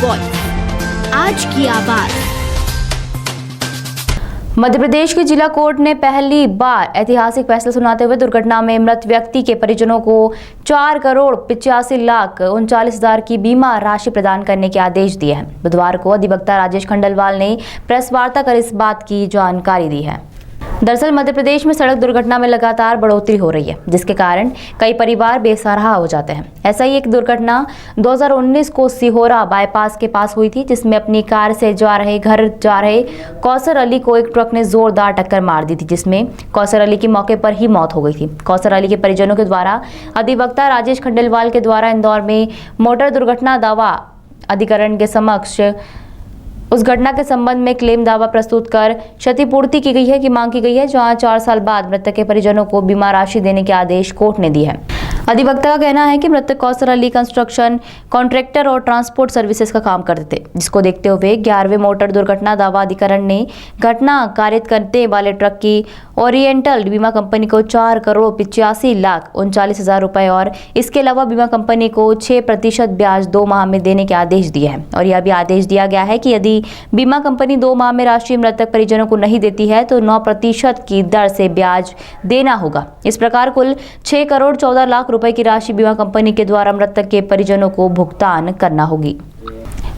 Voice, आज की आवाज। मध्य प्रदेश की जिला कोर्ट ने पहली बार ऐतिहासिक फैसला सुनाते हुए दुर्घटना में मृत व्यक्ति के परिजनों को 4,85,39,39 की बीमा राशि प्रदान करने के आदेश दिए हैं। बुधवार को अधिवक्ता राजेश खंडेलवाल ने प्रेस वार्ता कर इस बात की जानकारी दी है। दरअसल मध्य प्रदेश में सड़क दुर्घटना में लगातार बढ़ोतरी हो रही है, जिसके कारण कई परिवार बेसहारा हो जाते हैं। ऐसा ही एक दुर्घटना 2019 को सिहोरा बाईपास के पास हुई थी, जिसमें अपनी कार से घर जा रहे कौसर अली को एक ट्रक ने जोरदार टक्कर मार दी थी, जिसमें कौसर अली की मौके पर ही मौत हो गई थी। कौसर अली के परिजनों के द्वारा अधिवक्ता राजेश खंडेलवाल के द्वारा इंदौर में मोटर दुर्घटना दावा अधिकरण के समक्ष उस घटना के संबंध में क्लेम दावा प्रस्तुत कर क्षतिपूर्ति की गई है की मांग की गई है, जहां 4 साल बाद मृतक के परिजनों को बीमा राशि देने के आदेश कोर्ट ने दिए हैं। अधिवक्ता का कहना है कि मृतक कौसर अली कंस्ट्रक्शन कॉन्ट्रैक्टर और ट्रांसपोर्ट सर्विसेज का काम करते थे, जिसको देखते हुए 11वें मोटर दुर्घटना दावा अधिकरण ने घटना कारित करने वाले ट्रक की ओरिएंटल बीमा कंपनी को 4,85,39,39 रुपए और इसके अलावा बीमा कंपनी को 6% ब्याज 2 माह में देने के आदेश दिए हैं। और यह भी आदेश दिया गया है कि यदि बीमा कंपनी 2 माह में राशि मृतक परिजनों को नहीं देती है तो 9% की दर से ब्याज देना होगा। इस प्रकार कुल 6,14,00,000 रुपए की राशि बीमा कंपनी के द्वारा मृतक के परिजनों को भुगतान करना होगी।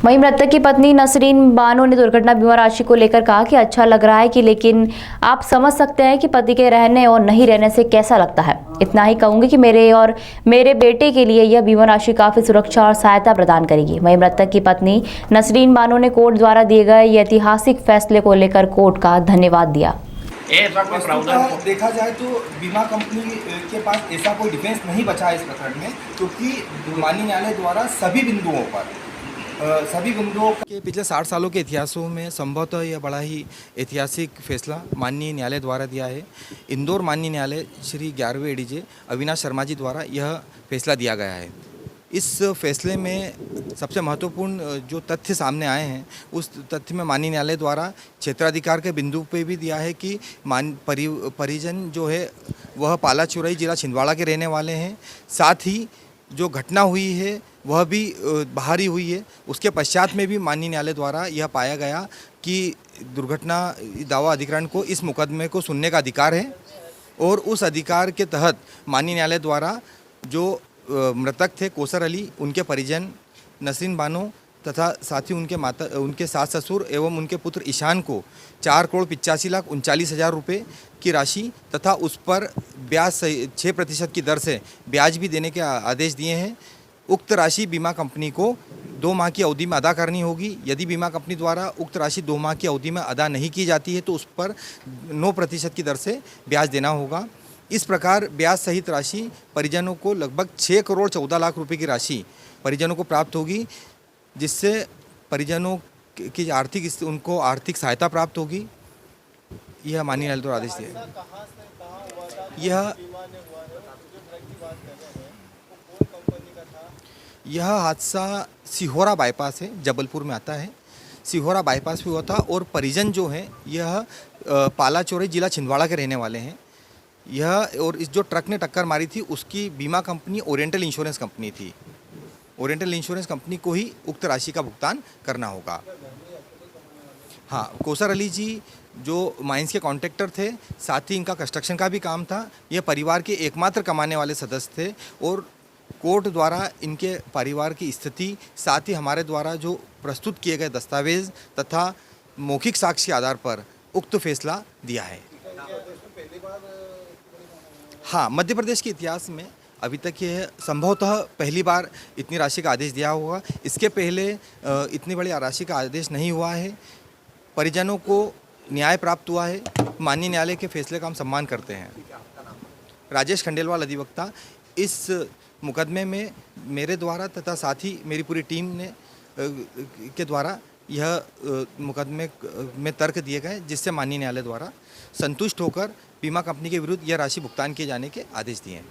वहीं मृतक की पत्नी नसरीन बानो ने दुर्घटना बीमा राशि को लेकर कहा कि अच्छा लग रहा है लेकिन आप समझ सकते हैं कि पति के रहने और नहीं रहने से कैसा लगता है। इतना ही कहूंगी कि मेरे और मेरे बेटे के लिए यह बीमा राशि काफी सुरक्षा और सहायता प्रदान करेगी। वहीं मृतक की पत्नी नसरीन बानो ने कोर्ट द्वारा दिए गए ये ऐतिहासिक फैसले को लेकर कोर्ट का धन्यवाद दिया। देखा जाए तो बीमा कंपनी के पास ऐसा कोई डिफेंस नहीं बचा है इस प्रकरण में, क्योंकि माननीय न्यायालय द्वारा सभी बिंदुओं के पिछले 60 सालों के इतिहासों में संभवतः यह बड़ा ही ऐतिहासिक फैसला माननीय न्यायालय द्वारा दिया है। इंदौर माननीय न्यायालय श्री 11वें एडीजे अविनाश शर्मा जी द्वारा यह फैसला दिया गया है। इस फैसले में सबसे महत्वपूर्ण जो तथ्य सामने आए हैं, उस तथ्य में माननीय न्यायालय द्वारा क्षेत्राधिकार के बिंदु पे भी दिया है कि परिजन जो है वह पाला चुरई जिला छिंदवाड़ा के रहने वाले हैं। साथ ही जो घटना हुई है वह भी बाहरी हुई है। उसके पश्चात में भी माननीय न्यायालय द्वारा यह पाया गया कि दुर्घटना दावा अधिकरण को इस मुकदमे को सुनने का अधिकार है, और उस अधिकार के तहत माननीय न्यायालय द्वारा जो मृतक थे कौसर अली, उनके परिजन नसरीन बानो तथा साथ ही उनके सास ससुर एवं उनके पुत्र ईशान को 4,85,39,39 रुपये की राशि तथा उस पर ब्याज 6% की दर से ब्याज भी देने के आदेश दिए हैं। उक्त राशि बीमा कंपनी को 2 माह की अवधि में अदा करनी होगी। यदि बीमा कंपनी द्वारा उक्त राशि 2 माह की अवधि में अदा नहीं की जाती है तो उस पर 9% की दर से ब्याज देना होगा। इस प्रकार ब्याज सहित राशि परिजनों को लगभग 6,14,00,000 रुपये की राशि परिजनों को प्राप्त होगी, जिससे परिजनों की उनको आर्थिक सहायता प्राप्त होगी। यह माननीय न्यायालय द्वारा आदेश दिया है। यह हादसा सिहोरा बाईपास है, जबलपुर में आता है। सिहोरा बाईपास भी हुआ था और परिजन जो है यह पाला चोरई जिला छिंदवाड़ा के रहने वाले हैं। यह और इस जो ट्रक ने टक्कर मारी थी उसकी बीमा कंपनी ओरिएंटल इंश्योरेंस कंपनी थी। ओरिएंटल इंश्योरेंस कंपनी को ही उक्त राशि का भुगतान करना होगा। हाँ, कौसर अली जी जो माइंस के कॉन्ट्रैक्टर थे, साथ ही इनका कंस्ट्रक्शन का भी काम था। यह परिवार के एकमात्र कमाने वाले सदस्य थे और कोर्ट द्वारा इनके परिवार की स्थिति, साथ ही हमारे द्वारा जो प्रस्तुत किए गए दस्तावेज तथा मौखिक साक्ष्य के आधार पर उक्त फैसला दिया है। हाँ, मध्य प्रदेश के इतिहास में अभी तक यह संभवतः पहली बार इतनी राशि का आदेश दिया होगा। इसके पहले इतनी बड़ी राशि का आदेश नहीं हुआ है। परिजनों को न्याय प्राप्त हुआ है। माननीय न्यायालय के फैसले का हम सम्मान करते हैं। राजेश खंडेलवाल अधिवक्ता। इस मुकदमे में मेरे द्वारा तथा साथ ही मेरी पूरी टीम ने के द्वारा यह मुकदमे में तर्क दिए गए, जिससे माननीय न्यायालय द्वारा संतुष्ट होकर बीमा कंपनी के विरुद्ध यह राशि भुगतान किए जाने के आदेश दिए हैं।